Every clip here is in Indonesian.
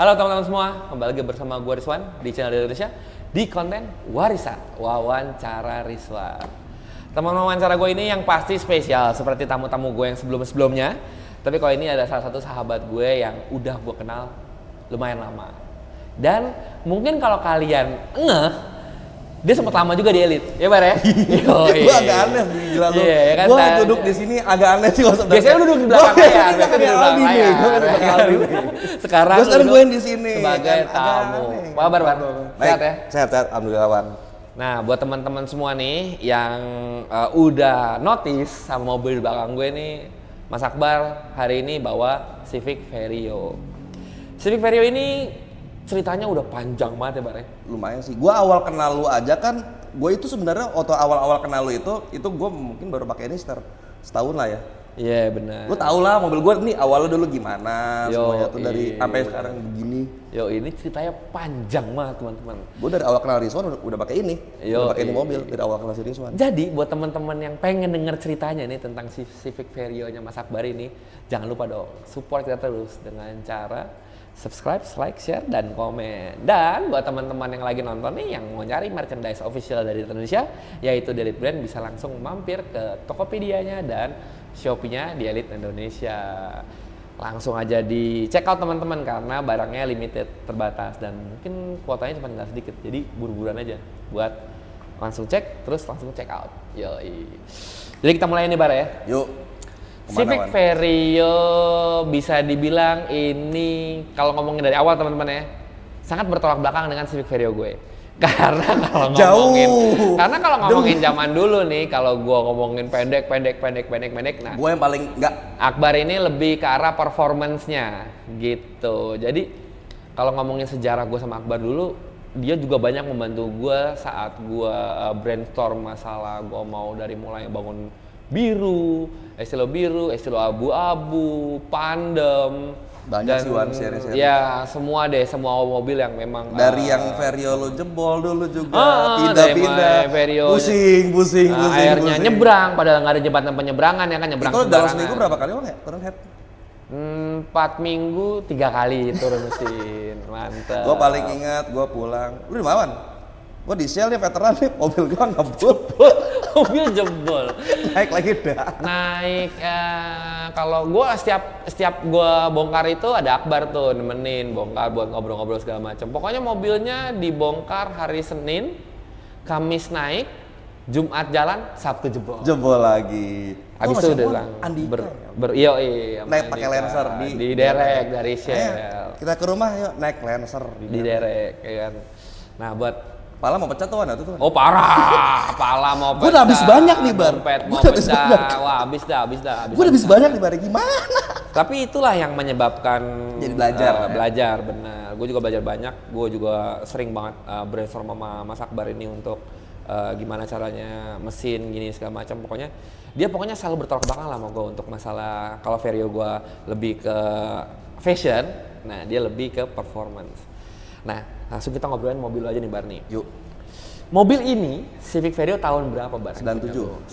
Halo teman-teman semua, kembali lagi bersama gue Rizwan di channel Indonesia di konten Warisan Wawancara Rizwan. Teman wawancara gue ini yang pasti spesial seperti tamu-tamu gue yang sebelumnya. Tapi kalau ini ada salah satu sahabat gue yang udah gue kenal lumayan lama. Dan mungkin kalau kalian dia sempat lama juga di Elite, ya Bar ya? Gue agak aneh sih, gila lu. Kan, gue duduk di sini agak aneh sih. Biasanya lu duduk di belakang layar, biasanya di belakang layar. Sekarang gue di sini sebagai tamu. Apa kabar, Bar? Sehat ya? Sehat, alhamdulillah, Wan. Nah, buat teman-teman semua nih yang udah notice sama mobil di belakang gue nih, Mas Akbar hari ini bawa Civic Vario. Civic Vario ini ceritanya udah panjang banget ya, Bar ya? Lumayan sih. Gue awal kenal lu aja kan, gue itu sebenarnya waktu awal-awal kenal lu itu gue mungkin baru pakai ini setahun lah ya. Iya benar. Lu tau lah mobil gue nih awalnya dulu gimana, semuanya tuh dari sampai sekarang begini. Yo, ini ceritanya panjang banget teman-teman. Gue dari awal kenal Rizwan udah pakai ini, udah pakai ini mobil dari awal kenal si Rizwan. Jadi buat teman-teman yang pengen denger ceritanya nih tentang Civic Vario-nya Mas Akbar ini, jangan lupa dong support kita terus dengan cara subscribe, like, share, dan komen. Dan buat teman-teman yang lagi nonton nih yang mau cari merchandise official dari Indonesia, yaitu Elite Brand, bisa langsung mampir ke Tokopedia-nya dan Shopee-nya di Elite Indonesia. Langsung aja di check out teman-teman karena barangnya limited, terbatas, dan mungkin kuotanya cuma nggak sedikit. Jadi buru-buruan aja buat langsung cek, terus langsung check out. Yoi. Jadi kita mulai nih Bar ya. Yuk. Civic Vario bisa dibilang ini kalau ngomongin dari awal teman-teman ya, sangat bertolak belakang dengan Civic Vario gue. Karena kalau ngomongin zaman dulu nih, kalau gue ngomongin pendek, nah gue yang paling enggak. Akbar ini lebih ke arah performance-nya gitu. Jadi kalau ngomongin sejarah gue sama Akbar dulu, dia juga banyak membantu gue saat gue brainstorm masalah gue mau dari mulai bangun biru, estilo abu-abu, Pandem, banyak sih Wan seri-seri. Ya semua mobil yang memang dari yang Vario lo jebol dulu juga, pindah-pindah, pusing. Akhirnya nyebrang, padahal nggak ada jembatan penyeberangan ya kan, nyebrang sembarangan. Itu dalam seminggu berapa kali Bang ya turun head? 4 minggu 3 kali turun mesin, mantap. Gue paling ingat gue pulang, lu di mana? Gue di Shell nih veteran nih, mobil gue ngebut. Mobil jebol. Naik lagi dah. Naik, kalau gue setiap gue bongkar itu ada Akbar tuh nemenin bongkar buat ngobrol-ngobrol segala macam. Pokoknya mobilnya dibongkar hari Senin, Kamis naik, Jumat jalan, Sabtu jebol. Jebol lagi. Habis itu udah bilang iya naik pakai Lancer di derek dari Shell. Kita ke rumah yuk naik Lancer di derek ya kan. Nah buat pala mau pecah tuh Wan itu tuh. Oh parah, pala mau pecah. Gue udah habis banyak nih Bar. Mau pecah. Wah habis dah. Gue udah habis banyak nih Bar, gimana? Tapi itulah yang menyebabkan jadi belajar. Belajar benar. Gue juga belajar banyak. Gue juga sering banget brainstorm sama Mas Akbar ini untuk gimana caranya mesin gini segala macam. Pokoknya selalu bertolak belakang lah sama gue untuk masalah. Kalau Vario gue lebih ke fashion, nah dia lebih ke performance. Nah, langsung kita ngobrolin mobil aja nih Bar nih. Yuk. Mobil ini Civic Vario tahun berapa Bar? 97.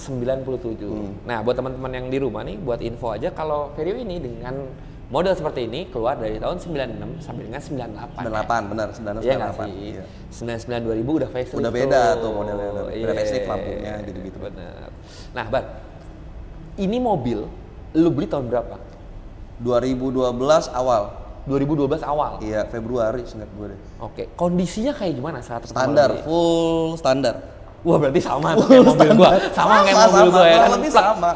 Nah, buat teman-teman yang di rumah nih, buat info aja kalau Vario ini dengan model seperti ini keluar dari tahun 96 sampai dengan 98. 98 benar, 99 iya 98. Iya. 99 2000 udah facelift. Udah beda tuh modelnya, udah facelift lampunya gitu-gitu. Benar. Nah, Bar. Ini mobil lu beli tahun berapa? 2012 awal. 2012 awal? Iya, Februari seingat gue deh. Oke, kondisinya kayak gimana saat standar, full standar. Wah berarti sama kayak mobil gua, sama kayak mobil gua ya kan? Lebih sama.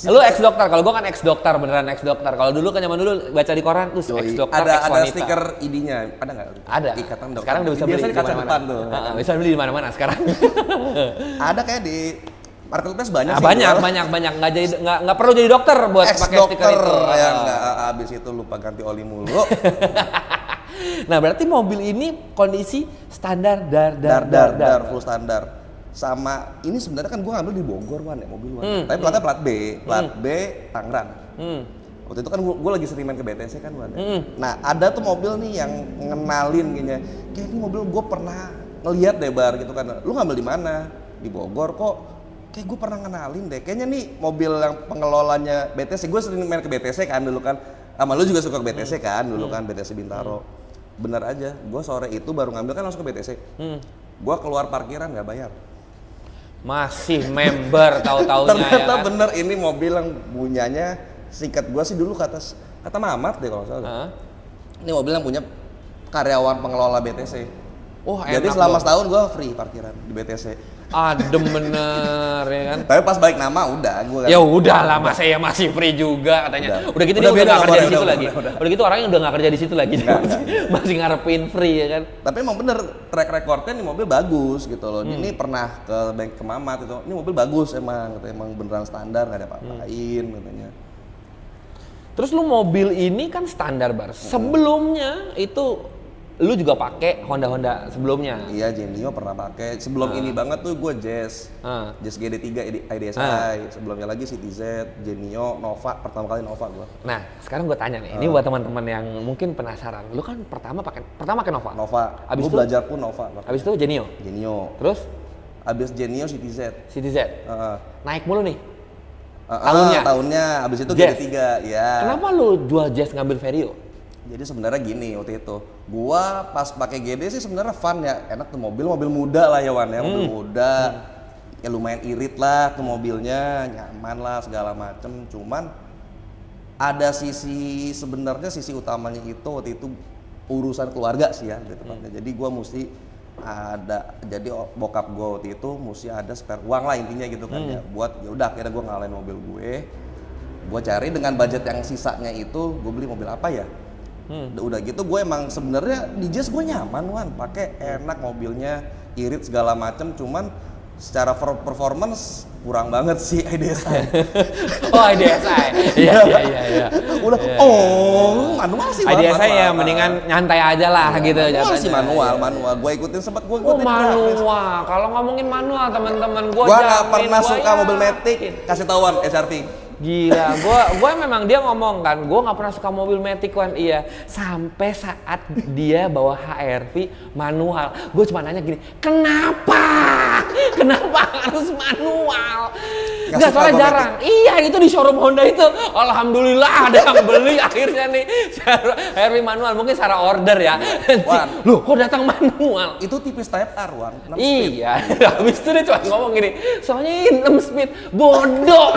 Lu ex dokter, kalau gua kan ex dokter, beneran ex dokter. Kalau dulu kan zaman dulu baca di koran tuh ex dokter, ex wanita. Ada stiker ID-nya, ada nggak? Ada. Ikatan dokter. Sekarang udah bisa beli di kaca depan tuh. Bisa beli di mana-mana sekarang. Ada kayak di marketplace banyak sih. Banyak. Nggak perlu jadi dokter buat pakai stiker itu. Yang nggak habis itu lupa ganti oli mulu. Nah berarti mobil ini kondisi standar dar full standar. Sama ini sebenarnya kan gue ngambil di Bogor Wan ya mobil Wan. Tapi platnya plat B Tangerang. Waktu itu kan gue lagi sering main ke BTC kan Wan. Nah ada tuh mobil nih yang ngenalin gini. Kayak ini mobil gue pernah ngeliat deh Bar gitu kan. Lu ngambil di mana? Di Bogor kok. Kayak gue pernah ngenalin deh. Kayaknya nih mobil yang pengelolanya BTC. Gue sering main ke BTC kan dulu kan. Sama lu juga suka ke BTC kan dulu kan BTC Bintaro. bener aja, gue sore itu baru ngambil kan langsung ke BTC. Gue keluar parkiran nggak bayar. Masih member tahu-taunya ya Ternyata kan? bener ini mobil yang punyanya, singkat gue sih dulu kata Mamat deh kalau nggak salah. Ini mobil yang punya karyawan pengelola BTC. Oh, Jadi enak selama dong. setahun gue free parkiran di BTC. Adem bener ya kan? Tapi pas balik nama udah gue kan. Ya udahlah, masa ya masih free juga katanya. Udah gitu dia udah beda nggak kerja nomornya, di situ lagi. udah. Udah gitu orangnya udah nggak kerja di situ lagi. Masih ngarepin free ya kan? Tapi emang bener track recordnya nih mobil bagus gitu loh. Ini pernah ke ke Mamat itu. Ini mobil bagus emang, katanya emang beneran standar nggak ada apa-apain katanya. Terus lu mobil ini kan standar bar. Sebelumnya itu lu juga pakai Honda sebelumnya. Iya, Genio pernah pakai. Sebelum ini banget tuh gue Jazz. Jazz GD3 IDSI. Sebelumnya lagi City Z, Genio, Nova. Pertama kali Nova gue. Nah, sekarang gue tanya nih. Ini buat teman-teman yang mungkin penasaran. Lu kan pertama pakai Nova. Nova. Abis Gue itu? belajar pun Nova. Habis itu Genio. Genio. Terus Abis Genio City Z. City Z. Heeh. Naik mulu nih. Tahunnya? Tahunnya. Abis itu Jazz. GD3. Ya. Kenapa lu jual Jazz ngambil Vario? Jadi sebenarnya gini waktu itu, gua pas pakai GD sih sebenarnya fun ya, enak tuh mobil muda lah ya Wan ya, mobil muda, ya lumayan irit lah tuh mobilnya, nyaman lah segala macem. Cuman ada sebenarnya sisi utamanya itu waktu itu urusan keluarga sih ya, gitu tepatnya. Jadi gua mesti jadi bokap gua waktu itu mesti ada spare uang lah intinya gitu kan ya, buat ya udah akhirnya gua ngalahin mobil gue cari dengan budget yang sisanya itu gue beli mobil apa ya. Udah gitu gue emang sebenarnya di Jazz gue nyaman Wan, pakai enak mobilnya, irit segala macem, cuman secara performance kurang banget sih IDSI. Oh, IDSI. Iya. Udah manual sih Wan. IDSI ya mendingan nyantai aja lah gitu Manual sih jatuhnya. manual. Gue ikutin sempat gue Oh, manual. Kalau ngomongin manual teman-teman gue nggak pernah suka mobil Matic. Kasih tahuan SRT. Gila, gue memang dia ngomong kan, gue nggak pernah suka mobil Matic Wan, iya. Sampai saat dia bawa HR-V manual, gue cuma nanya gini, kenapa harus manual? Nggak, soalnya jarang. Iya, itu di showroom Honda itu, alhamdulillah ada yang beli akhirnya nih HR-V manual, mungkin secara order ya. Wan, Loh, kok datang manual? itu tipis Type R Wan, 6 speed. Iya, habis itu dia cuma ngomong gini, soalnya 6 speed, bodoh.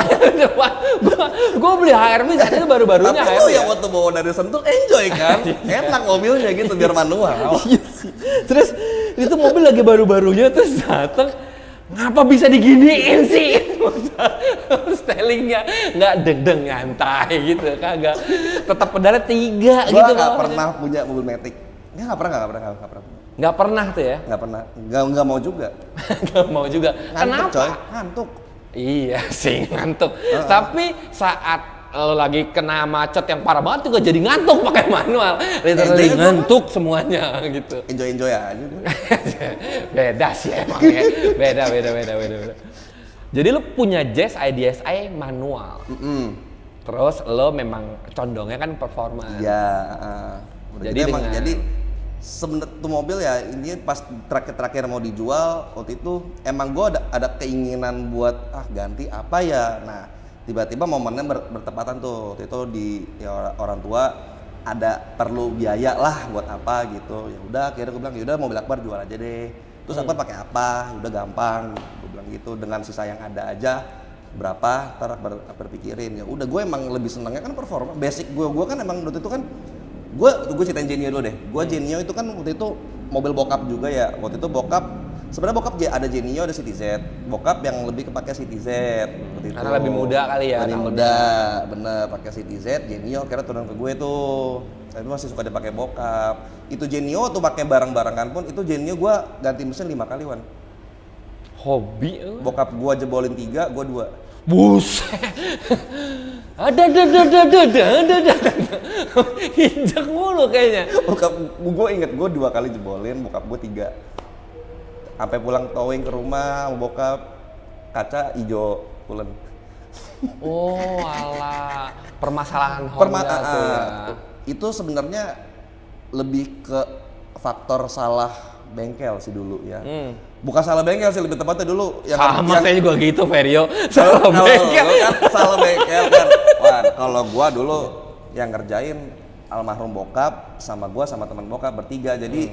Gue beli HR-V saat itu baru-barunya. Tapi lu yang waktu bawa dari Sentul enjoy kan? Enak mobilnya gitu biar manual. Iya sih. Terus itu mobil lagi baru-barunya terus datang, ngapa bisa diginiin sih? Stylingnya nggak deng-deng nyantai gitu, kagak. Tetap pedalnya 3 Gua gitu. nggak pernah punya mobil Matic. Nggak pernah. Nggak pernah tuh ya? Nggak pernah. Nggak mau juga. Nggak mau juga. Ngantuk, Kenapa? coy. Ngantuk. Iya sih ngantuk. Tapi saat lo lagi kena macet yang parah banget juga jadi ngantuk pakai manual. Literally ngantuk semuanya gitu. Enjoy aja gue. Beda sih emang ya. Beda. Jadi lo punya Jazz IDSI manual. Terus lo memang condongnya kan performance. Iya. Jadi sebenarnya tuh mobil ya ini pas terakhir mau dijual waktu itu emang gue ada keinginan buat ganti apa ya. Nah tiba-tiba momennya bertepatan tuh waktu itu orang tua ada perlu biaya lah buat apa gitu. Ya udah akhirnya gue bilang ya udah mobil Akbar jual aja deh. Terus Akbar pakai apa? Udah gampang. Gue bilang gitu dengan sisa yang ada aja berapa ntar Akbar pikirin. Ya udah gue emang lebih senengnya kan performa. Basic gue kan emang waktu itu kan gue ceritain Genio dulu deh. Gue Genio itu kan waktu itu mobil bokap juga ya. Waktu itu sebenarnya bokap ada Genio, ada City Z. Bokap yang lebih kepake City Z waktu itu. Karena lebih muda kali ya. Lebih muda, bener pakai City Z. Genio akhirnya turun ke gue tuh. Tapi masih suka dipakai bokap. Itu Genio tuh pakai bareng-barengan pun itu Genio gue ganti mesin 5 kali Wan. Hobi. Bokap gue jebolin 3, gue 2. Buset. Ada. Injak mulu kayaknya. Bokap gue inget gue 2 kali jebolin, bokap gue 3. Sampai pulang towing ke rumah sama bokap, kaca hijau pulen. Oh, alah. Permasalahan Honda tuh ya. Itu sebenarnya lebih ke faktor salah bengkel sih dulu ya. Bukan salah bengkel sih, lebih tepatnya dulu sama saya juga gitu, Vario. Salah bengkel. Kan salah bengkel kan. Wah, kalau gua dulu yang ngerjain almarhum bokap sama gua sama teman bokap bertiga. Jadi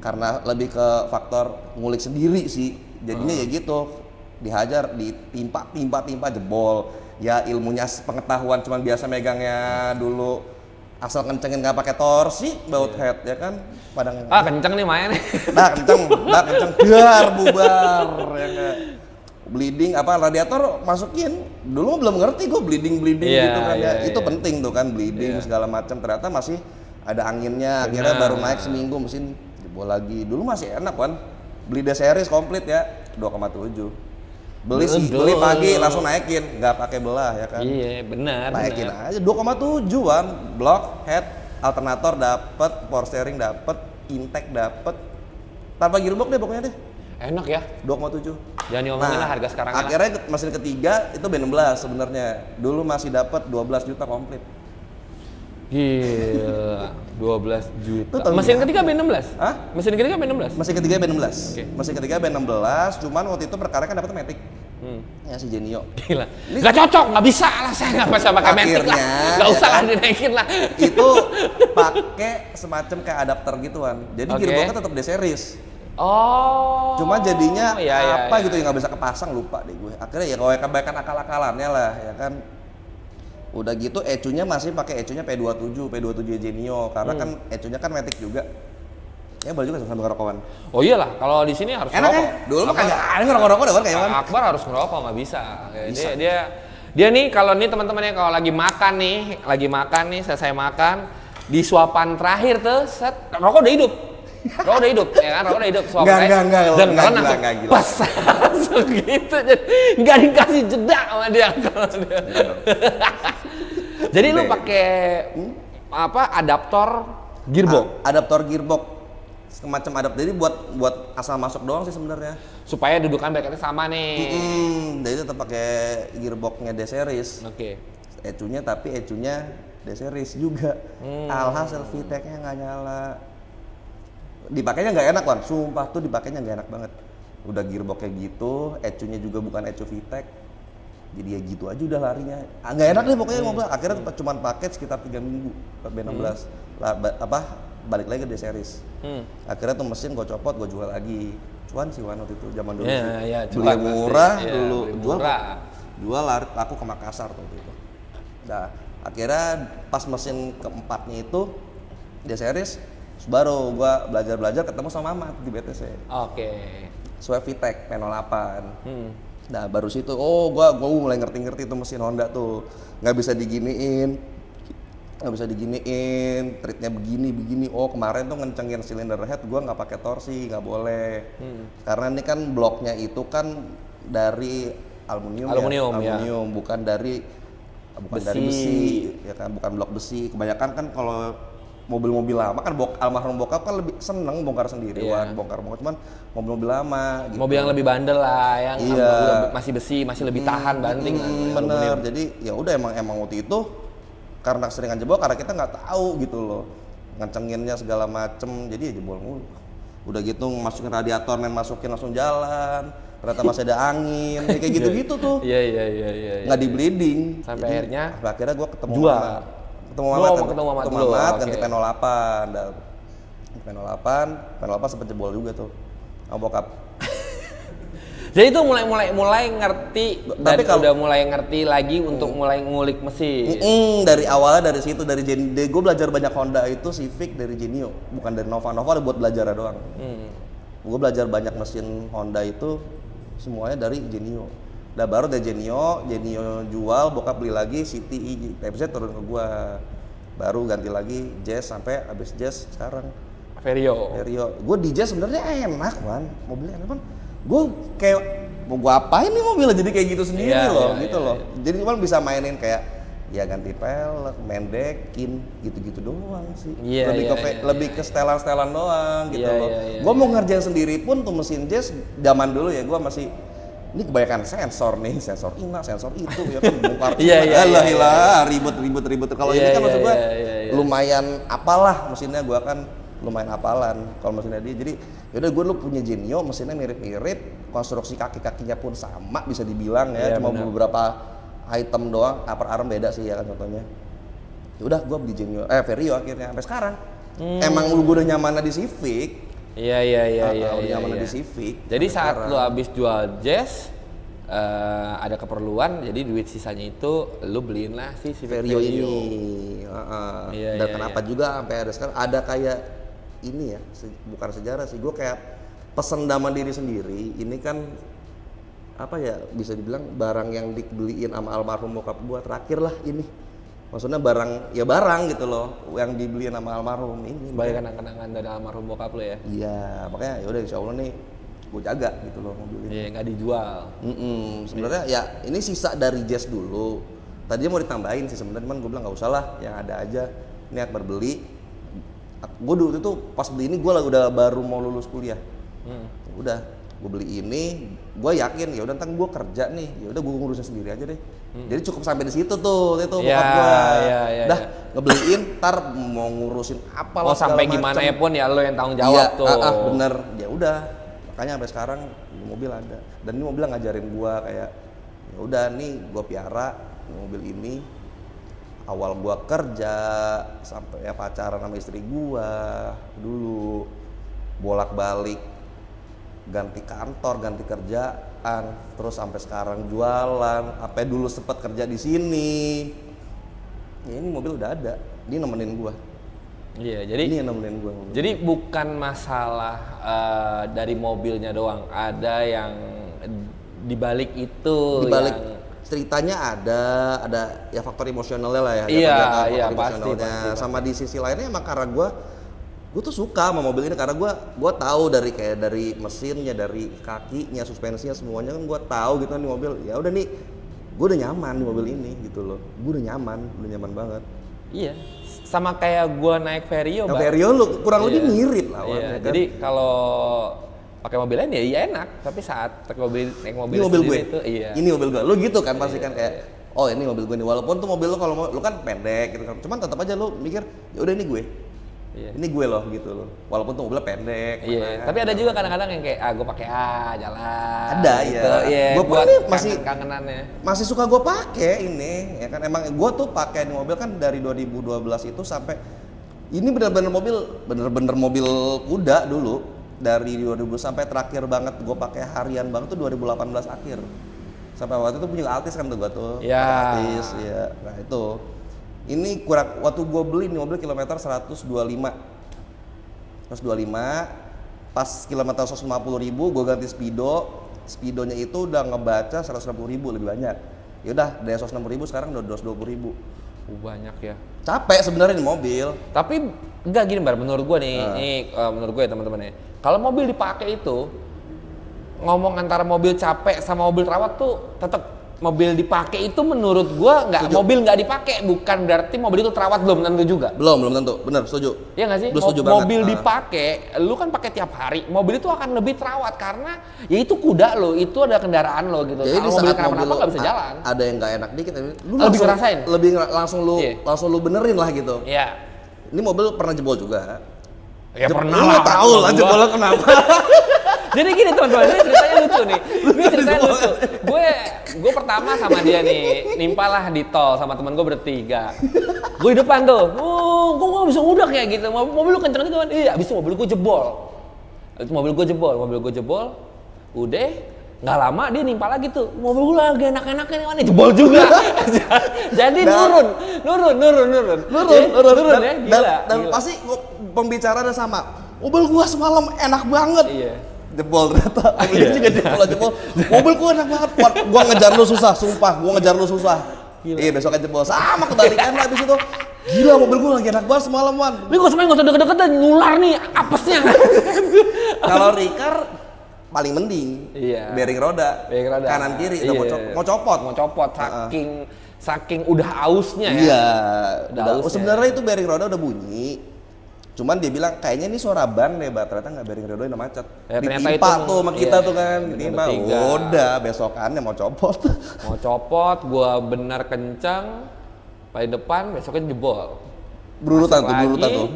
karena lebih ke faktor ngulik sendiri sih. Jadinya ya gitu. Dihajar, ditimpa jebol. Ya ilmunya pengetahuan cuman biasa megangnya dulu asal kencengin nggak pakai torsi baut head ya kan. Padang Kenceng nih main. dah kenceng biar bubar ya kan. Bleeding apa radiator masukin dulu belum ngerti gue bleeding gitu kan ya. Itu penting tuh kan bleeding segala macam, ternyata masih ada anginnya. Akhirnya baru naik seminggu mesin jebol lagi. Dulu masih enak kan, beli D-series komplit ya 2,7, beli pagi langsung naikin nggak pakai belah ya kan. Iya benar, naikin aja 2,7 kan, block head alternator dapet, power steering dapet, intake dapet, tanpa gearbox deh pokoknya deh. Enak ya. 2,7. Jangan diomongin lah harga sekarang. Akhirnya mesin ketiga itu B16 sebenarnya. Dulu masih dapat 12 juta komplit. Gila, 12 juta. Mesin ketiga B16? Hah? Mesin ketiga B16? Mesin ketiga B16. Okay. Mesin ketiga B16, cuman waktu itu perkara kan dapat Matic. Ya si Genio. Gila. Gak cocok, gak bisa lah, saya gak bisa pakai Matic lah. Gak usah lah dinaikin lah. Itu pakai semacam kayak adapter gituan. Jadi gearboxnya tetap D-series. Oh. Cuma jadinya gitu yang nggak bisa kepasang, lupa deh gue. Akhirnya ya kalau kebaikan akal-akalannya lah ya kan. Udah gitu ECU-nya masih pakai ECU-nya P27 Genio karena kan ECU-nya kan Matic juga. Ya boleh juga sambil ngerokok kan. Oh iyalah, kalau di sini harus enak ngerokok. Ya? Dulu mah kagak ada ngerokok udah kan kayak mana. Akbar harus ngerokok nggak bisa. Dia nih kalau nih teman-temannya kalau lagi makan nih, selesai makan, di suapan terakhir tuh set rokok udah hidup. Rokok udah hidup, ya kan? Rokok udah hidup, suapan enggak, dan kalian langsung pas langsung gitu, jadi nggak dikasih jeda sama dia. Jadi lu pakai apa? Adaptor gearbox? Adaptor gearbox, semacam adaptor. Jadi buat asal masuk doang sih sebenarnya. Supaya dudukan bracketnya sama nih. Jadi tetap pakai gearboxnya D-series. Oke. ECU-nya tapi ECU-nya D-series juga. Alhasil VTEC-nya nggak nyala. Dipakainya nggak enak kan, sumpah tuh dipakainya nggak enak banget. Udah gearbox kayak gitu, ECU-nya juga bukan ECU VTEC, jadi ya gitu aja udah larinya. Nggak enak deh pokoknya mobil. Akhirnya cuma pakai sekitar 3 minggu B16. Balik lagi ke D-series. Akhirnya tuh mesin gue copot, gue jual lagi. Cuan sih waktu itu zaman dulu sih. Beli murah dulu, jual laku ke Makassar tuh itu. Nah akhirnya pas mesin keempatnya itu D-series, baru gua belajar ketemu sama Mamat di BTC. Oke. Swift VTEC P08. Nah baru situ, gua mulai ngerti tuh mesin Honda tuh nggak bisa diginiin, treatnya begini. Oh kemarin tuh ngencengin cylinder head, gua nggak pakai torsi, nggak boleh. Karena ini kan bloknya itu kan dari aluminium, bukan dari besi, ya kan, bukan blok besi. Kebanyakan kan kalau mobil-mobil lama kan almarhum bokap kan lebih seneng bongkar sendiri, bongkar cuman mobil-mobil lama gitu. Mobil yang lebih bandel lah, yang masih besi, masih lebih tahan banting. Bener, jadi ya udah emang waktu itu karena keseringan jebol, karena kita nggak tahu gitu loh ngencenginnya segala macem, jadi ya jebol mulu. Udah gitu masukin radiator, masukin langsung jalan, ternyata masih ada angin, kayak gitu-gitu tuh. Iya. Nggak di bleeding. Sampai akhirnya gue ketemu Mamat, ganti P08. P08 sempet jebol juga tuh sama bokap. Jadi itu mulai ngerti, dan udah mulai ngerti lagi untuk mulai ngulik mesin. Dari awalnya dari situ, dari gue belajar banyak Honda itu Civic dari Genio, bukan dari Nova buat belajar doang. Gue belajar banyak mesin Honda itu semuanya dari Genio. Udah baru dari Genio jual, bokap beli lagi City, TFZ turun ke gua. Baru ganti lagi Jazz sampai habis Jazz sekarang Vario. Gue di Jazz sebenarnya enak kan, mobilnya enak kan. Gue kayak mau gua apain nih mobilnya jadi kayak gitu sendiri loh. Jadi cuma bisa mainin kayak ya ganti pelek, mendekin gitu-gitu doang sih. Lebih ke setelan-setelan doang gitu loh. Gue mau ngerjain sendiri pun tuh mesin Jazz zaman dulu ya, gue masih ini kebanyakan sensor nih, sensor itu ya kan, bongkar ribet. Kalau ini kan maksud gue lumayan apalah mesinnya, gue kan lumayan apalan kalau mesinnya dia. Jadi yaudah gue lu punya Genio, mesinnya mirip-mirip, konstruksi kaki-kakinya pun sama bisa dibilang ya, cuma beberapa item doang, upper arm beda sih ya kan contohnya. Ya udah gue beli Vario akhirnya sampai sekarang. Emang gue udah nyaman di Civic. Iya. Udah nyaman di Civic. Jadi saat lu habis jual Jazz, ada keperluan, jadi duit sisanya itu lu beliin lah si Civic Vario ini. Dan kenapa juga sampai ada sekarang ada kayak ini ya, bukan sejarah sih, gue kayak pesen sama diri sendiri. Ini kan apa ya, bisa dibilang barang yang dibeliin sama almarhum bokap gue terakhir lah ini. Maksudnya barang gitu loh yang dibeliin sama almarhum ini. Banyak kenang-kenangan dari almarhum bokap lo ya? Iya, makanya ya udah insya Allah nih gue jaga gitu loh mobil ini. Iya, nggak dijual. Sebenarnya ya ini sisa dari Jazz dulu. Tadinya mau ditambahin sih sebenarnya, cuman gue bilang nggak usah lah, yang ada aja. Ini akbar beli. Gue dulu itu pas beli ini gue udah baru mau lulus kuliah. Udah, gue beli ini, gue yakin ya udah ntar gue kerja nih, ya udah gue ngurusin sendiri aja deh. Jadi cukup sampai di situ tuh, itu bokap gue. Dah ngebeliin, ntar mau ngurusin apa lah. Sampai gimana ya pun ya lo yang tanggung jawab tuh. Bener, ya udah. Makanya sampai sekarang di mobil ada. Dan ini mobil ngajarin gue kayak, ya udah nih gue piara mobil ini. Awal gue kerja sampai ya pacaran sama istri gue dulu, bolak-balik ganti kantor, ganti kerjaan, terus sampai sekarang jualan. Apa dulu sempat kerja di sini. Ya ini mobil udah ada, dia nemenin gua. Iya, jadi ini yang nemenin gua. Jadi bukan masalah dari mobilnya doang, ada yang dibalik itu. Dibalik ceritanya ada ya faktor emosionalnya lah ya. Iya pasti. Sama di sisi lainnya emang karena gue tuh suka sama mobil ini karena gue tahu dari mesinnya, dari kakinya, suspensinya, semuanya kan gue tahu gitu kan di mobil. Ya udah nih, gue udah nyaman di mobil ini gitu loh. Gue udah nyaman banget. Iya, sama kayak gue naik Vario. Vario lu kurang lebih mirip lah. Iya. Kan? Jadi kalau pakai mobil lain ya enak, tapi saat naik mobil ini mobil gue itu, iya. Ini mobil gue, lu gitu kan pasti kan kayak, oh ini mobil gue nih. Walaupun tuh mobil lu kalau lu kan pendek gitu kan, cuman tetap aja lu mikir, ya udah ini gue. Iya. Ini gue loh gitu loh. Walaupun tuh mobilnya pendek. Iya. Tapi ada juga kadang-kadang yang kayak gue pakai jalan. Ada gitu. ya. Gue pun ini kangenannya. Masih suka gue pakai ini, ya kan emang gue tuh pakai di mobil kan dari 2012 itu sampai ini bener-bener mobil kuda dulu. Dari 2000 sampai terakhir banget gue pakai harian banget tuh 2018 akhir. Sampai waktu itu punya Altis kan tuh gue tuh. Ya. Altis ya. Nah itu. Ini kurang, waktu gue beli nih mobil kilometer 125. Pas kilometer 150.000 gue ganti Speedonya itu udah ngebaca 160.000 lebih banyak. Ya udah dari 160.000 sekarang udah 220.000. Banyak ya. Capek sebenarnya di mobil. Tapi enggak gini Bar, menurut gue nih, menurut gue ya teman-teman ya. Kalau mobil dipakai itu, ngomong antara mobil capek sama mobil terawat tuh tetap mobil dipakai itu menurut gua mobil nggak dipakai bukan berarti mobil itu terawat, belum tentu juga. Belum tentu, benar, setuju. Iya nggak sih? Mobil dipakai, lu kan pakai tiap hari, mobil itu akan lebih terawat karena ya itu kuda lo, itu ada kendaraan lo gitu. Jadi kalau mobil kenapa-napa nggak bisa jalan. Ada yang nggak enak dikit, lu lebih ngerasain. Langsung lu benerin lah gitu. Iya. Ini mobil pernah jebol juga. Ya pernah lah. Tahu lah jebolnya kenapa. Jadi gini teman-teman, ini ceritanya lucu nih. Ini ceritanya lucu. Gue pertama sama dia nih, nimpalah di tol sama teman gue bertiga. Gue di depan tuh, gue gak bisa ngudak ya gitu. Mobil lu kenceng gitu kan? Iya, abis itu mobil gue jebol. Mobil gue jebol. Udah, nggak lama dia nimpa lagi tuh. Mobil gue lagi enak-enaknya nih, jebol juga. Jadi turun ya, gila. Dan pasti pembicaraannya sama. Mobil gua semalam enak banget. Iya. Jebol ternyata. Mobilnya juga jebol. Mobil gua enak banget. Gua ngejar lu susah, sumpah. Gua ngejar lu susah. Gila. Iya, besoknya jebol. Sama kebalikan lah abis itu. Gila, mobil gua lagi enak banget semalam, Wan. Ini kok semuanya nggak usah deket-deketan, nular nih apesnya. Kalau Ricard paling mending. Iya. Bearing roda. Kanan kiri udah mau copot. Saking udah ausnya ya. Iya. Sebenarnya itu bearing roda udah bunyi. Cuman dia bilang kayaknya ini suara ban deh, ternyata nggak bearing roda udah macet. Ditimpa tuh sama kita tuh kan, ditimpa. Udah besokannya mau copot. Gua benar kencang, paling depan besoknya jebol. Berurutan tuh.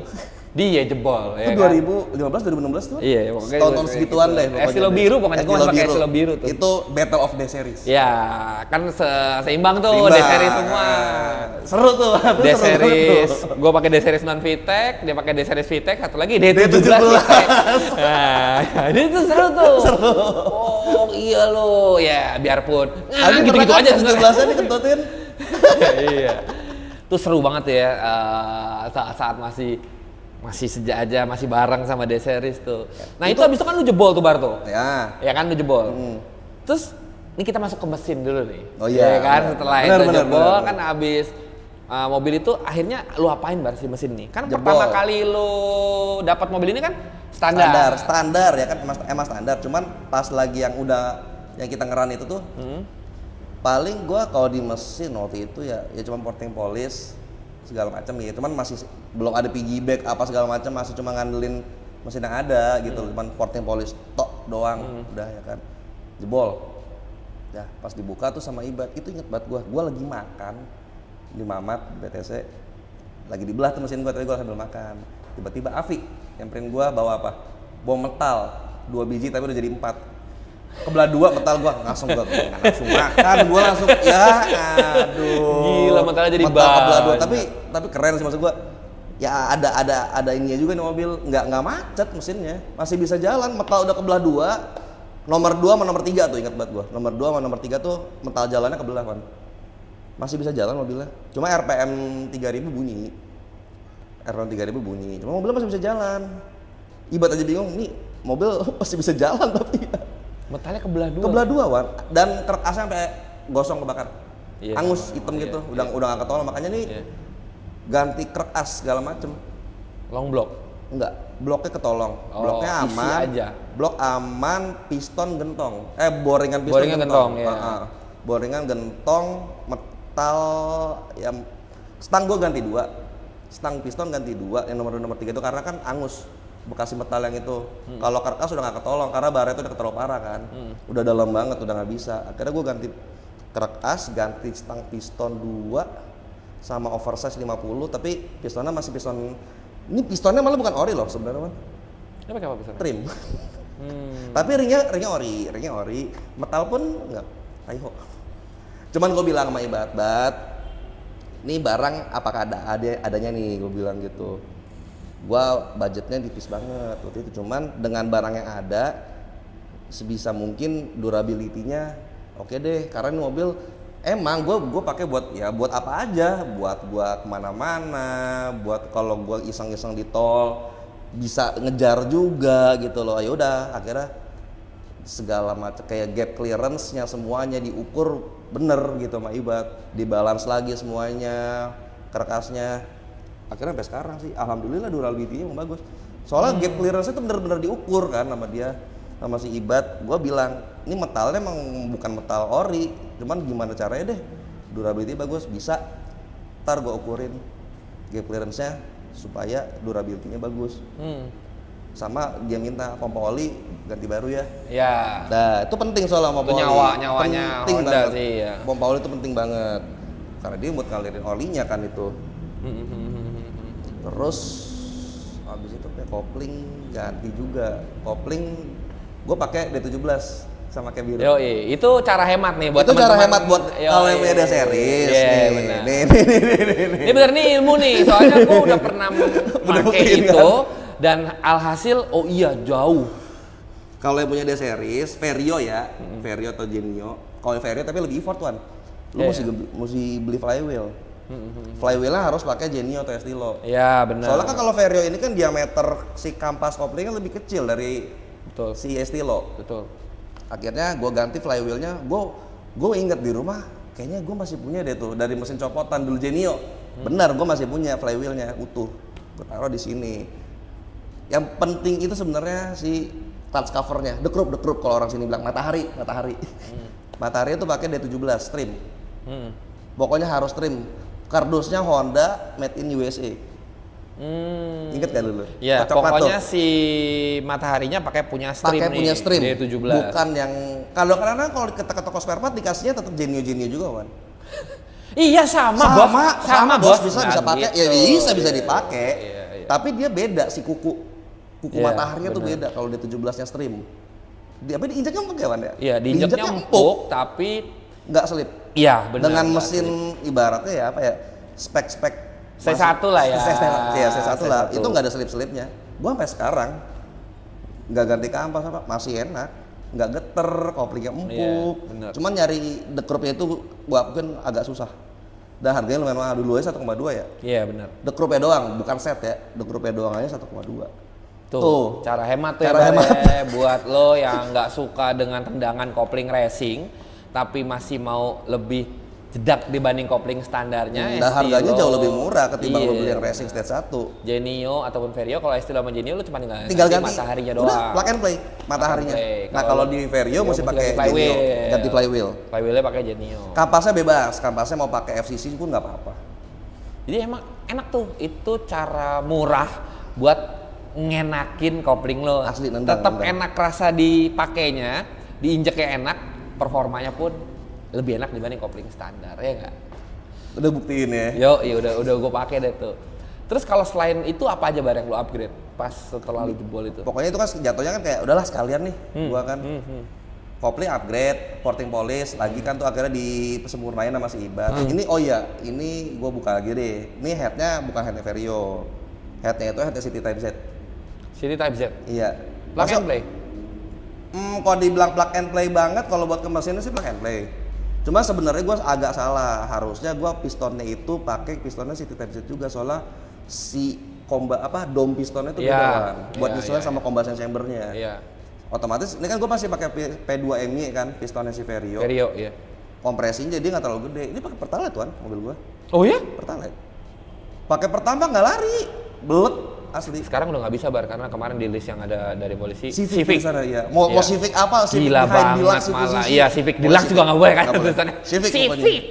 Dia jebol ya Itu kan. 2015 2016 tuh. Iya, pokoknya tahun segituan deh pokoknya. Estilo biru pokoknya gua masih pakai Estilo biru tuh. Itu Battle of the Series. Ya, kan seimbang tuh Seimbang. D-series semua. Seru tuh. D-series, gue pakai D-series non VTEC, dia pakai D-series VTEC, satu lagi D17 VTEC. Nah, ini tuh seru tuh. Seru. Oh iya lo, ya biarpun. Nah, gitu-gitu aja sebenarnya. 17-nya dikentutin. Iya. Itu seru banget ya saat-saat masih sejak aja masih bareng sama D-series tuh. Nah, itu habis itu kan lu jebol tuh Bar tuh. Ya. Ya kan lu jebol. Terus ini kita masuk ke mesin dulu nih. Oh iya. Ya kan setelah bener, itu jebol bener. kan habis mobil itu akhirnya lu apain Bar si mesin nih? Kan Jebol. pertama kali lu dapat mobil ini kan standar. Standar ya kan emang standar. Cuman pas lagi yang kita ngeran itu tuh paling gua kalau di mesin waktu itu ya cuma porting polish segala macam ya. Cuman masih belum ada piggyback apa segala macam, masih cuma ngandelin mesin yang ada gitu. Cuman porting polish tok doang udah ya kan. Jebol. Ya pas dibuka tuh sama Ibad itu inget banget gua lagi makan di Mamat di BTC, lagi dibelah tuh mesin gua, tapi gua sambil makan. Tiba-tiba Afi nyamperin gua bawa apa? Bawa metal 2 biji tapi udah jadi 4. Kebelah 2 metal gua langsung makan, gua langsung ya aduh. Gila metalnya jadi metal kebelah 2 banyak. tapi keren sih maksud gua. Ya ada ininya juga nih mobil, nggak macet mesinnya, masih bisa jalan. Metal udah kebelah 2, nomor 2 sama nomor 3 tuh ingat banget gua. Nomor 2 sama nomor 3 tuh metal jalannya kebelah kan. Masih bisa jalan mobilnya. Cuma RPM 3000 bunyi. RPM 3000 bunyi. Cuma mobilnya masih bisa jalan. Ibad aja bingung, nih mobil masih bisa jalan tapi Metalnya kebelah 2. kebelah 2 Wan. Dan truk asnya sampai gosong kebakar. Iya, Angus hitam iya, gitu, iya. udah nggak ketolong, makanya nih ganti krek as segala macem. Long block. Enggak, bloknya ketolong. Oh, Bloknya isi aman. aja. Blok aman, piston gentong. Boringan piston Boringan gentong, ya. Boringan gentong, metal yang stang gua ganti 2. Stang piston ganti 2, yang nomor 2 nomor 3 itu karena kan angus. Bekasi metal yang itu. Kalau karkas udah nggak ketolong karena bara itu udah ketolong parah kan. Udah dalam banget, udah nggak bisa. Akhirnya gua ganti karkas, ganti stang piston 2 sama oversize 50, tapi pistonnya masih piston. Ini pistonnya malah bukan ori loh sebenarnya, Man. Ini pakai apa besar? Trim. Tapi ringnya ori. Metal pun enggak. Taiho. Cuman gue bilang sama Ibad, ini barang apakah adanya nih, gue bilang gitu. Gua budgetnya tipis banget waktu itu, cuman dengan barang yang ada sebisa mungkin durability-nya oke deh, karena ini mobil emang gue pakai buat apa aja, buat gua kemana-mana, buat kalau gua iseng-iseng di tol bisa ngejar juga gitu loh. Ya udah akhirnya segala macam kayak gap clearance-nya semuanya diukur bener gitu sama Ibad, dibalance lagi semuanya, karkasnya. Akhirnya sampai sekarang sih alhamdulillah durability-nya emang bagus. Soalnya gap clearance itu bener-bener diukur kan sama dia, sama si Ibad. Gua bilang, ini metalnya emang bukan metal ori, cuman gimana caranya deh durability bagus, bisa ntar gua ukurin gap clearance-nya supaya durability-nya bagus. Sama dia minta pompa oli ganti baru ya. Ya. Nah itu penting soalnya pompa oli. Nyawanya penting Honda banget. sih ya. Pompa oli itu penting banget karena dia buat ngalirin olinya kan itu. Terus habis itu kayak kopling ganti juga. Kopling gue pakai D17 sama kayak biru. Yoi, itu cara hemat nih buat itu cara teman-teman. hemat buat kalau yang punya series. Iya, benar. Nih. Ini bener nih ilmu nih, soalnya gue udah pernah pakai buktiin, itu dan alhasil oh iya jauh. Kalau yang punya series, Vario ya, Vario atau Genio. Kalau Vario tapi lebih effort tuan. Lu mesti beli flywheel. Flywheelnya harus pakai Genio atau Estilo. Iya benar. Soalnya kan kalau Vario ini kan diameter si kampas koplingnya lebih kecil dari si Estilo. Betul. Akhirnya gue ganti flywheelnya. Gue inget di rumah, kayaknya gue masih punya deh tuh dari mesin copotan dulu Genio. Benar, gue masih punya flywheelnya utuh. Gue taruh di sini. Yang penting itu sebenarnya si clutch covernya, the group kalau orang sini bilang matahari. Matahari itu pakai D17 trim. Pokoknya harus trim. Kardusnya Honda made in USA. Ingat gak dulu? Ya, pokoknya si mataharinya pakai punya stream nih. Punya stream. D17. Bukan yang kalau ke toko spare part dikasihnya tetap Genio juga, Wan. Iya sama bos. Bisa pakai. Ya bisa dipakai. Tapi dia beda si kuku Iya, mataharinya tuh bener. beda kalau di 17-nya stream. Tapi diinjaknya empuk ya, Wan ya? Iya, diinjaknya empuk tapi nggak selip. iya benar. Dengan mesin ibaratnya ya apa ya? Spek-spek C1 lah ya. Iya, C1 lah. C1. Itu nggak ada selip-selipnya. Gua sampai sekarang nggak ganti kampas apa, masih enak. Nggak geter, koplingnya empuk. Iya, bener. Cuman nyari dekrupnya itu gua akuin agak susah. Dan harganya lumayan mahal, dulu aja 1,2 ya. Iya benar. Dekrupnya doang, bukan set ya. Dekrupnya doang aja 1,2. Tuh, cara hemat tuh cara ya Bare. Buat lo yang nggak suka dengan tendangan kopling racing tapi masih mau lebih jedak dibanding kopling standarnya. Dan harganya Estilo, jauh lebih murah ketimbang iya, lo beli yang racing stage 1. Genio ataupun Vario. Kalau Estilo sama Genio lo cuma tinggal Ganti mataharinya udah, doang. plug and play mataharinya. Plug and play. Nah, kalau di Vario mesti pakai Genio, ganti flywheel. Flywheelnya pakai Genio. Kampasnya bebas, kampasnya mau pakai FCC pun nggak apa-apa. Jadi emang enak tuh, itu cara murah buat ngenakin kopling lo. Asli, nendang, Tetap nendang. enak rasa dipakainya, diinjeknya enak, performanya pun lebih enak dibanding kopling standar, ya nggak? Udah buktiin ya. Yo, iya udah gue pakai deh tuh. Terus kalau selain itu apa aja barang yang lo upgrade pas setelah lo jebol itu? Pokoknya itu kan jatuhnya kan kayak udahlah sekalian nih, gua kan. Kopling upgrade, porting polish, lagi kan tuh akhirnya disempurnain sama si Iban. Ini oh iya, ini gua buka lagi deh. Ini headnya bukan headnya Vario. Headnya itu headnya City Type Z. City Type Z. Iya. Plug and play. Kalau dibilang plug and play banget, kalau buat ke mesinnya sih plug and play. Cuma sebenarnya gue agak salah. Harusnya gue pistonnya itu pakai pistonnya City Type Z juga, soalnya si dome pistonnya itu Iya, beda kan. Buat iya, nyesuaiin iya. sama combustion chambernya. Iya. Otomatis ini kan gue masih pakai P2MY kan, pistonnya si Vario. Vario, iya. Kompresinya jadi nggak terlalu gede. Ini pakai Pertalite tuan mobil gue. Oh ya? Pertalite. Pakai Pertambang nggak lari, belet asli. Sekarang udah nggak bisa bar karena kemarin di list yang ada dari polisi Civic di sana ya. Mau Iya. Civic apa? Civic Gila High banget Deluxe, malah. Civic. Iya, Civic Oh, Deluxe juga nggak boleh kan Nggak boleh. tulisannya. Civic. Civic.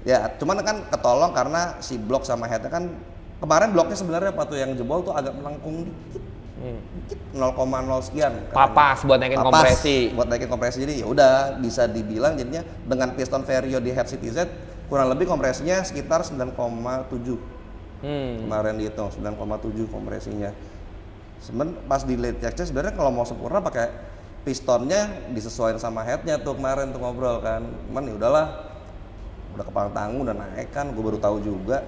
Ya, cuman kan ketolong karena si blok sama headnya kan kemarin bloknya sebenarnya apa tuh yang jebol tuh agak melengkung dikit. Dikit 0,0 sekian. katanya. Papas buat naikin Papas kompresi. buat naikin kompresi. Jadi ya udah bisa dibilang jadinya dengan piston Vario di head CTZ kurang lebih kompresinya sekitar 9,7. Kemarin dihitung 9,7 kompresinya. Pas di late check sebenarnya kalau mau sempurna pakai pistonnya disesuaikan sama headnya tuh kemarin tuh ngobrol kan. Cuman ya udahlah, udah kepala tanggung udah naik kan, gue baru tahu juga.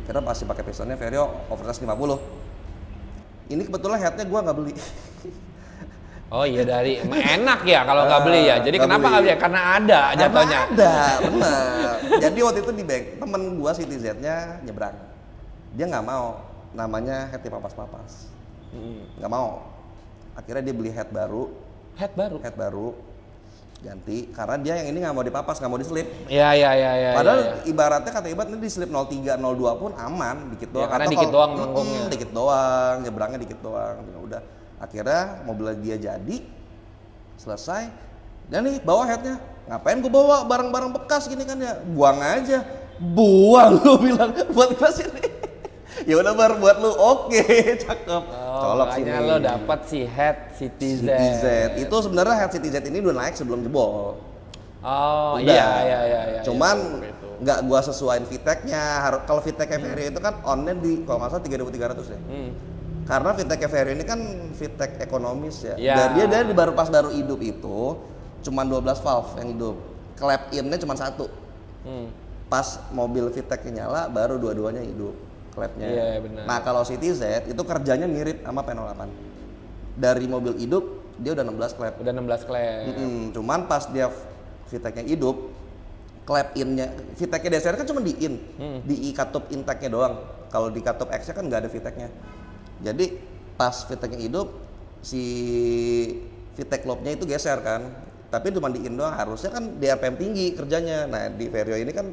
Akhirnya pasti pakai pistonnya Vario oversize 50. Ini kebetulan headnya gue nggak beli. Oh iya dari enak ya kalau nggak beli ya. Jadi Nggak kenapa beli. nggak beli? Karena ada jatuhnya. Ada, benar. Jadi waktu itu di bank temen gue City Z-nya nyebrang. Dia nggak mau namanya head papas-papas. Nggak mau. Akhirnya dia beli head baru. Head baru. Ganti karena dia yang ini nggak mau dipapas, nggak mau diselip. Iya. Padahal ibaratnya kata Ibat ini diselip 03, 02 pun aman, dikit doang. karena Atau dikit kalau- doang melengkungnya. Dikit doang, nyebrangnya dikit doang. Ya udah. Akhirnya mobil dia jadi selesai. Dan nih bawa headnya. Ngapain gua bawa barang-barang bekas gini kan ya? Buang aja. Buang lu bilang buat gua sini. Ya udah bar buat lu oke, cakep. Colok Makanya sini. lo dapat si head City Z. City Z. Itu sebenarnya head City Z ini udah naik sebelum jebol. Oh Udah. iya. Cuman Iya, itu. nggak gua sesuaiin VTEC-nya. Kalau VTEC Vario itu kan on-nya di kalau nggak salah 3.300 ya. Karena VTEC Vario ini kan VTEC ekonomis ya. Ya. Dan dia dari pas baru hidup itu cuman 12 valve yang hidup. Clap in-nya cuma satu. Pas mobil VTEC-nya nyala baru dua-duanya hidup clapnya. Iya, benar. Nah kalau City Z itu kerjanya mirip sama P08. Dari mobil hidup dia udah 16 clap. Udah 16 klep. Cuman pas dia VTEC-nya hidup, clap in-nya, VTEC-nya DSR kan cuma di in, di katup intake-nya doang. Kalau di katup X-nya kan nggak ada VTEC-nya. Jadi pas VTEC-nya hidup, si VTEC lobe-nya itu geser kan. Tapi cuma di in doang, harusnya kan di RPM tinggi kerjanya. Nah di Vario ini kan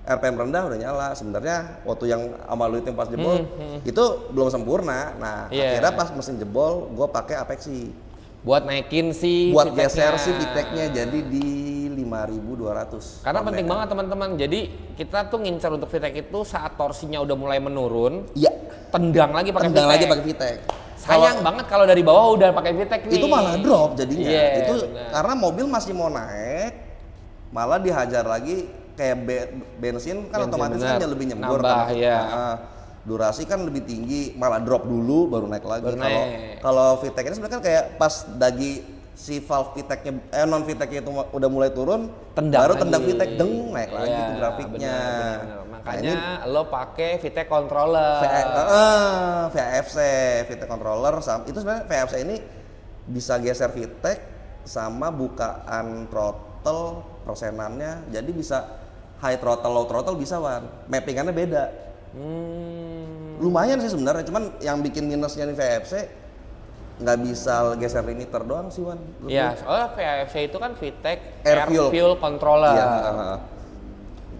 RPM rendah udah nyala. Sebenarnya waktu yang sama lu itu yang pas jebol, itu belum sempurna. Nah Iya. akhirnya pas mesin jebol, gue pakai Apexi. Buat naikin si Buat VTEC-nya. geser si VTEC-nya jadi di 5.200. Karena Pound penting ya. banget teman-teman. Jadi kita tuh ngincar untuk VTEC itu saat torsinya udah mulai menurun, Iya, tendang lagi pakai tendang VTEC. lagi pakai VTEC. Sayang banget kalau dari bawah udah pakai VTEC nih. Itu malah drop jadinya. Iya, Itu benar. karena mobil masih mau naik, malah dihajar lagi kayak bensin kan Bensin, otomatis benar. kan dia lebih nyembur Nambah, kan. iya. Nah, durasi kan lebih tinggi, malah drop dulu baru naik lagi. Baru naik. Kalau VTEC ini sebenarnya kan kayak pas si valve VTEC-nya non VTEC-nya itu udah mulai turun, baru tendang VTEC naik lagi Iya, tuh grafiknya. Bener. Makanya lo pakai VTEC controller. VAFC, VTEC controller itu sebenarnya VAFC ini bisa geser VTEC sama bukaan throttle persenannya, jadi bisa high throttle, low throttle bisa Wan. Mappingannya beda. Lumayan sih sebenarnya, cuman yang bikin minusnya nih VAFC nggak bisa geser limiter doang sih Wan. Iya, soalnya VAFC itu kan VTEC Air fuel controller. Iya,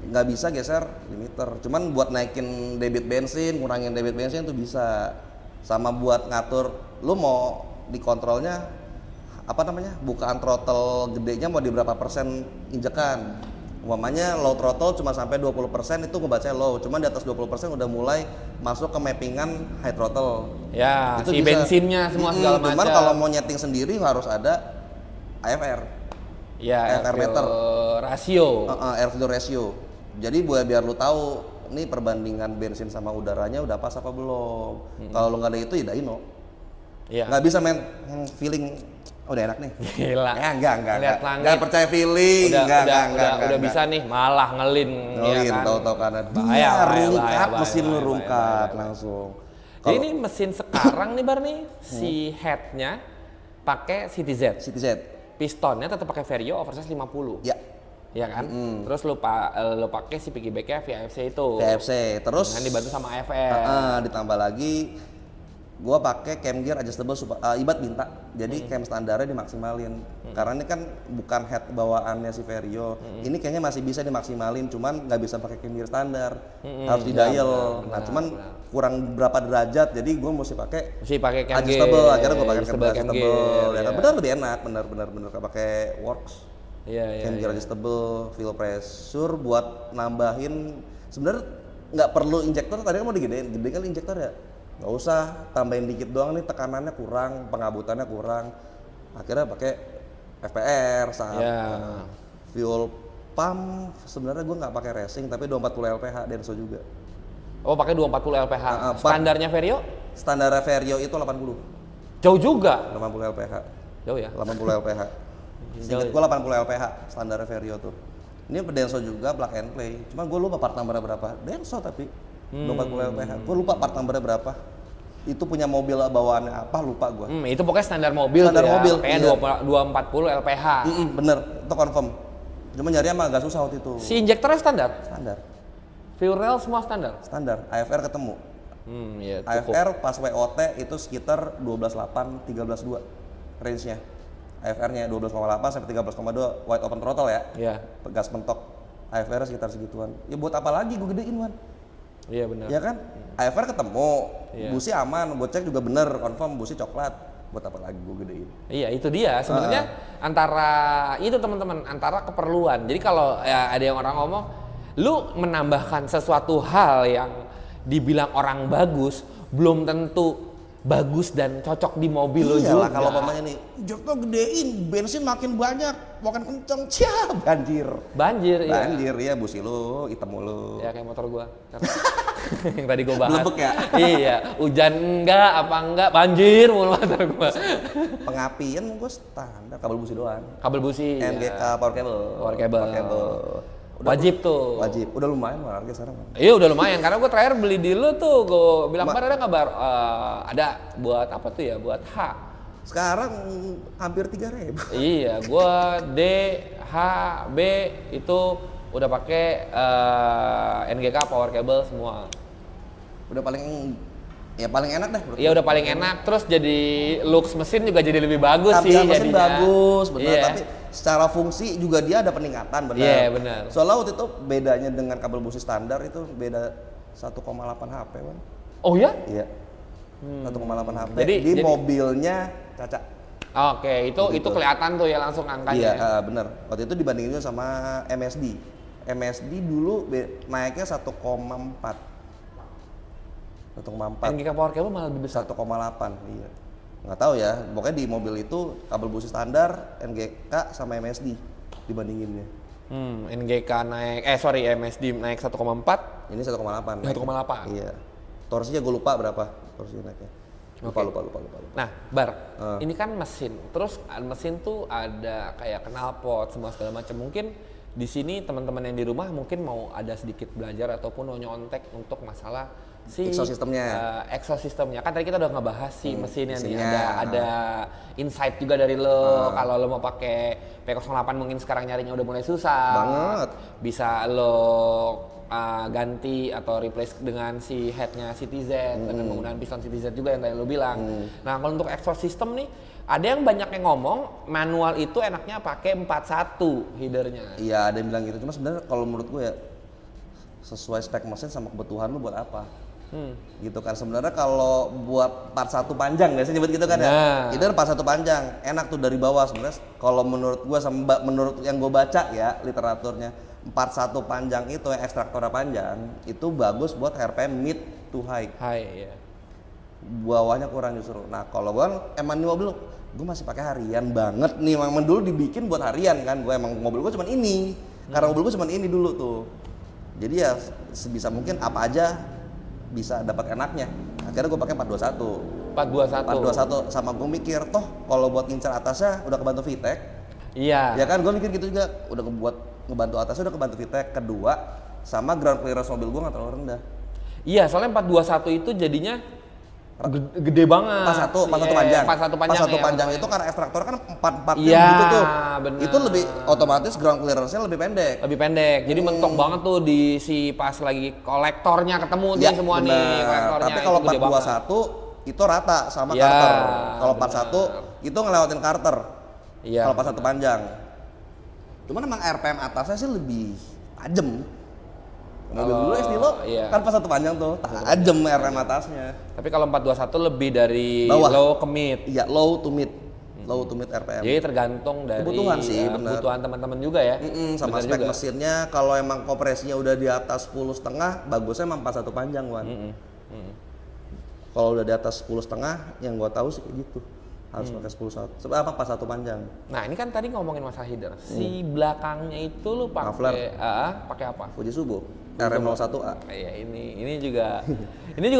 nggak bisa geser limiter. Cuman buat naikin debit bensin, ngurangin debit bensin tuh bisa. Sama buat ngatur, lu mau dikontrolnya apa namanya, bukaan throttle gedenya mau di berapa persen injekan. Umpamanya low throttle cuma sampai 20% itu ngebaca low, cuman di atas 20% udah mulai masuk ke mappingan high throttle. Ya, itu si bisa. bensinnya semua segala macam. Cuman kalau mau nyeting sendiri harus ada AFR. Ya, AFR meter. Rasio. Air fuel ratio. Jadi biar lu tahu nih perbandingan bensin sama udaranya udah pas apa belum. Kalau lu nggak ada itu ya dyno. Iya. Nggak bisa main feeling udah enak nih. Gila. Ya enggak. Lihat langit. Nggak percaya feeling. Udah bisa nih malah ngelin ya kan. Tahu-tahu karena dia rungkat, mesin lu rungkat langsung. Jadi ini mesin sekarang nih Bar nih, si headnya pakai CTZ. Pistonnya tetap pakai Vario oversize 50. Ya. Iya kan? Terus lu pakai si piggyback-nya VAFC itu. VAFC. Terus dengan dibantu sama AFR. Ditambah lagi gua pakai cam gear adjustable ibat minta. Jadi cam standarnya dimaksimalin. Karena ini kan bukan head bawaannya si Vario. Ini kayaknya masih bisa dimaksimalin, cuman nggak bisa pakai cam gear standar. Harus di dial. Cuman kurang berapa derajat, jadi gua mesti pakai cam adjustable. Akhirnya gua pakai cam gear adjustable. Ya kan benar lebih enak, benar nggak pakai works. Iya. Cam gear adjustable, fuel pressure buat nambahin. Sebenarnya nggak perlu injektor, tadi kan mau digedein kali injektor ya. Nggak usah, tambahin dikit doang nih, tekanannya kurang, pengabutannya kurang. Akhirnya pakai FPR fuel pump. Sebenarnya gue nggak pakai racing, tapi 240 LPH Denso juga. Oh, pakai 240 LPH. Standarnya Vario? Standarnya Vario itu 80. Jauh juga. 80 LPH. Jauh ya? 80 LPH. Seinget gue 80 LPH standarnya Vario tuh. Ini Denso juga plug and play. Cuma gue lupa part numbernya berapa. Denso tapi 240 LPH. Gue lupa part numbernya berapa. Itu punya mobil bawaannya apa lupa gue. Itu pokoknya standar mobil. Standar mobil. Kayaknya 240 LPH. Bener, itu confirm. Cuma nyari emang agak susah waktu itu. Si injektornya standar? Standar. Fuel rail semua standar? Standar. AFR ketemu. Iya, AFR pas WOT itu sekitar 12.8, 13.2 range-nya. AFR-nya 12,8 sampai 13,2 wide open throttle ya. Iya. Gas mentok. AFR sekitar segituan. Ya buat apa lagi gue gedein Wan? Iya benar. Ya kan? AFR ketemu, busi aman, gue cek juga bener, confirm busi coklat. Buat apa lagi gue gedein? Iya itu dia sebenarnya antara itu teman-teman, antara keperluan. Jadi kalau ya, ada yang orang ngomong, lu menambahkan sesuatu hal yang dibilang orang bagus, belum tentu bagus dan cocok di mobil lo juga. Kalau pamannya nih, injektor gedein, bensin makin banyak, makin kenceng, banjir. Banjir, ya busi lu, hitam mulu. Ya kayak motor gua. Yang tadi gua bahas. Blebek ya? Iya, hujan enggak, apa enggak, banjir mulu motor gua. Pengapian gua standar, kabel busi doang. Kabel busi. NGK ya. power cable. Wajib tuh. Wajib. Udah lumayan harga sekarang. Iya udah lumayan karena gue terakhir beli di lu tuh gue bilang ada kabar ada buat apa tuh ya, buat H. Sekarang hampir 3.000. Iya, gue D, H, B itu udah pakai NGK power cable semua. Udah paling enak dah. Iya udah paling enak, terus jadi looks mesin juga jadi lebih bagus sih jadinya. Mesin bagus, benar. Iya. Tapi secara fungsi juga dia ada peningkatan, benar. Iya benar. Soalnya waktu itu bedanya dengan kabel busi standar itu beda 1,8 HP kan. Oh ya? Iya. 1,8 HP. Jadi mobilnya Caca. Oke, itu kelihatan tuh ya langsung angkanya. Iya, benar. Waktu itu dibandingin sama MSD. MSD dulu naiknya 1,4. NGK power cable malah lebih besar. 1,8, iya. Nggak tahu ya, pokoknya di mobil itu kabel busi standar, NGK sama MSD dibandinginnya. NGK naik, MSD naik 1,4. Ini 1,8. 1,8. Iya. Torsinya gue lupa berapa torsinya naiknya. Lupa. Nah, Bar, ini kan mesin. Terus mesin tuh ada kayak knalpot semua segala macam. Mungkin di sini teman-teman yang di rumah mungkin mau ada sedikit belajar ataupun mau nyontek untuk masalah si exosistemnya. Kan tadi kita udah ngebahas si mesinnya nih. Ada insight juga dari lo. Kalau lo mau pakai P08 mungkin sekarang nyarinya udah mulai susah. Banget. Bisa lo ganti atau replace dengan si headnya CTZ dengan menggunakan piston CTZ juga yang tadi lo bilang. Nah kalau untuk exhaust system nih, ada yang banyak yang ngomong manual itu enaknya pakai 41 headernya. Iya ada yang bilang gitu, cuma sebenarnya kalau menurut gue ya sesuai spek mesin sama kebutuhan lo buat apa. Gitu kan sebenarnya kalau buat 41 panjang biasanya nyebut gitu kan ya. Header 41 panjang enak tuh dari bawah sebenarnya. Kalau menurut gue sama menurut yang gue baca ya literaturnya 41 panjang itu yang ekstraktornya panjang itu bagus buat RPM mid to high. Ya. Bawahnya kurang justru. Nah kalau gue emang ini mobil gue masih pakai harian banget nih. Memang dulu dibikin buat harian kan. Gue emang mobil gue cuma ini. Karena mobil gue cuma ini dulu tuh. Jadi ya sebisa mungkin apa aja bisa dapat enaknya. Akhirnya gue pakai 421 sama gue mikir toh kalau buat ngincer atasnya udah kebantu VTEC. Iya. Ya kan gue mikir gitu juga udah ngebantu atasnya udah kebantu VTEC. Kedua sama ground clearance mobil gue nggak terlalu rendah. Iya soalnya 421 itu jadinya gede banget. Pas satu panjang. Pas satu panjang itu karena ekstraktor kan 4 gitu tuh. Bener. Itu lebih otomatis ground clearance-nya lebih pendek. Jadi mentok banget tuh di si pas lagi kolektornya ketemu nih semua nih kolektornya. Tapi kalau 421 itu rata sama Carter. Kalau 41 itu ngelewatin Carter. Iya. Kalau pas satu panjang. Cuman emang RPM atasnya sih lebih tajam. Mobil dulu SD lo kan pas satu panjang tuh tajam RPM atasnya. Tapi kalau 421 lebih dari low ke mid. Iya, low to mid RPM. Jadi tergantung dari kebutuhan sih, kebutuhan teman-teman juga ya. Sama spek juga. Mesinnya kalau emang kompresinya udah di atas 10,5 bagusnya emang 41 panjang Wan. Kalau udah di atas 10,5 yang gua tahu sih kayak gitu. Harus pakai 10 apa pas satu panjang. Nah ini kan tadi ngomongin masalah header. Si belakangnya itu lu pakai apa? Fujitsu RM01A. Iya ini juga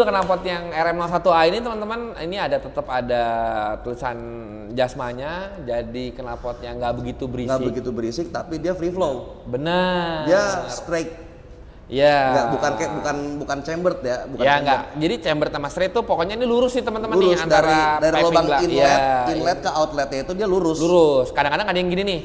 knalpot yang RM01A ini teman-teman ini tetap ada tulisan jasmanya. Jadi knalpot yang nggak begitu berisik. Nggak begitu berisik tapi dia free flow. Benar. Dia straight. Iya. Bukan chambered ya. Enggak. Jadi chambered sama straight tuh pokoknya ini lurus sih teman-teman nih antara dari lubang inlet ke outletnya itu dia lurus. Kadang-kadang ada yang gini nih.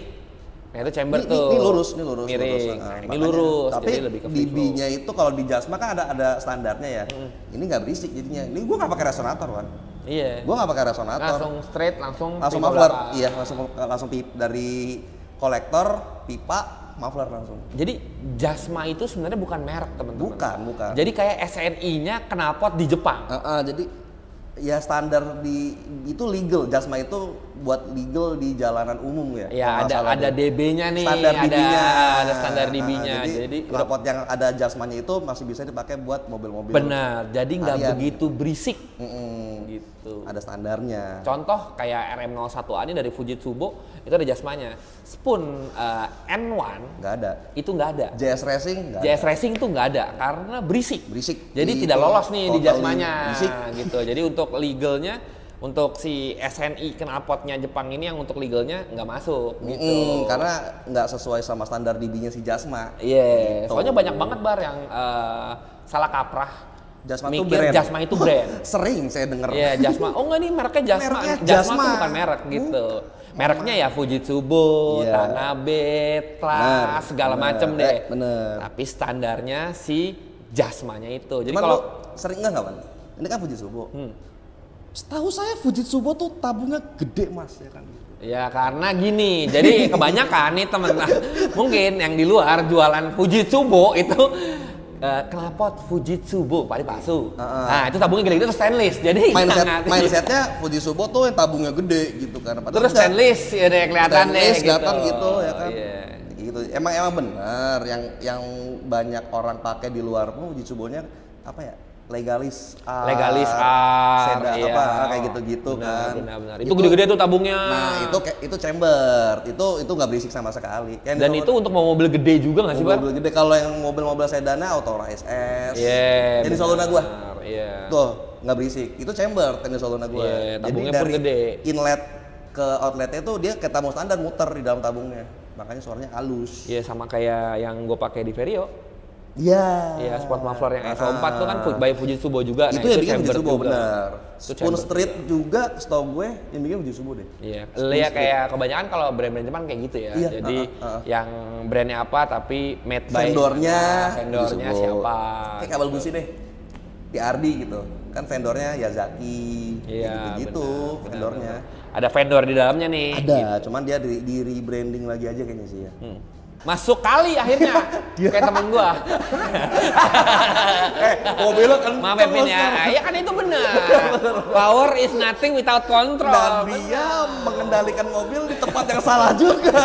Nah itu chamber tuh. Ini lurus. Miring. Ini lurus. Tapi jadi lebih ke DB-nya itu kalau di Jasma kan ada standarnya ya. Ini nggak berisik jadinya. Ini gua nggak pakai resonator kan. Iya. Gua nggak pakai resonator. Langsung straight, langsung muffler. Iya, langsung dari kolektor pipa muffler langsung. Jadi Jasma itu sebenarnya bukan merek teman-teman. Bukan. Jadi kayak SNI-nya knalpot di Jepang. Jadi ya standar itu legal. Jasma itu buat legal di jalanan umum ya. Iya ada DB-nya nih. Standar DB-nya. Ada standar DB-nya. Jadi knalpot yang ada Jasmanya itu masih bisa dipakai buat mobil-mobil. Benar. Jadi nggak begitu berisik. Gitu. Ada standarnya. Contoh kayak RM01A ini dari Fujitsu itu ada Jasmanya. Spoon N1 nggak ada. Itu nggak ada. JS Racing itu nggak ada karena berisik. Jadi itu tidak lolos nih di Jasmanya. Berisik. Gitu. Jadi untuk legalnya untuk si SNI knalpotnya Jepang ini yang untuk legalnya nggak masuk gitu. Karena nggak sesuai sama standar DB-nya si Jasma. Iya. Gitu. Soalnya banyak banget bar yang salah kaprah. Jasma itu brand. Sering saya dengar. Iya, Jasma. Oh enggak nih mereknya Jasma. Jasma itu bukan merek gitu. Mereknya ya Fujitsu, Tanabe, Tras, segala macem deh. Bener. Tapi standarnya si Jasmanya itu. Jadi kalau sering enggak Wan? Ini kan Fujitsu. Setahu saya Fujitsu tuh tabungnya gede Mas ya kan. Ya karena gini, jadi kebanyakan nih teman-teman mungkin yang di luar jualan Fujitsu itu knalpot Fujitsu Pak Pasu. Nah itu tabungnya gede-gede terus stainless. Jadi mindsetnya Fujitsu tuh yang tabungnya gede gitu kan. Terus stainless ya deh kelihatan gitu ya kan. Gitu. Emang benar yang banyak orang pakai di luar pun Fujitsu-nya apa ya? Legalis R, Legalis R, Seda iya. apa kayak gitu-gitu kan. Benar. Itu gede-gede tuh tabungnya. Nah, itu chamber. Itu nggak berisik sama sekali. Dan itu untuk mau mobil gede juga nggak sih, Pak? Mobil gede, kalau yang mobil-mobil sedannya Autora SS. Iya. Jadi Soluna gua. Iya. Tuh, nggak berisik. Itu chamber teknis Soluna gua. Iya, Jadi tabungnya pun dari gede. inlet ke outletnya tuh dia kayak tamu standar muter di dalam tabungnya. Makanya suaranya halus. Iya, sama kayak yang gue pakai di Vario. Iya. Iya, sport muffler yang SO4 tuh kan by Fujitsu juga. Itu nah, yang bikin chamber Fujitsu juga. benar. Itu Spoon chamber Street juga setahu gue yang bikin Fujitsu deh. Iya, ya kayak kebanyakan kalau brand-brand Jepang kayak gitu ya. Iya, Jadi yang brandnya apa tapi made by Vendornya vendornya Fujitsu. siapa? Kayak kabel busi deh. Di Ardi gitu. Kan vendornya Yazaki. Iya, gitu benar, vendornya. benar. Ada vendor di dalamnya nih. Ada, cuman dia di rebranding lagi aja kayaknya sih ya. Masuk kali akhirnya kayak temen gua. Mobilnya kan Maaf ya Vin ya. Ya kan itu benar. Power is nothing without control. Dan dia mengendalikan mobil di tempat yang salah juga.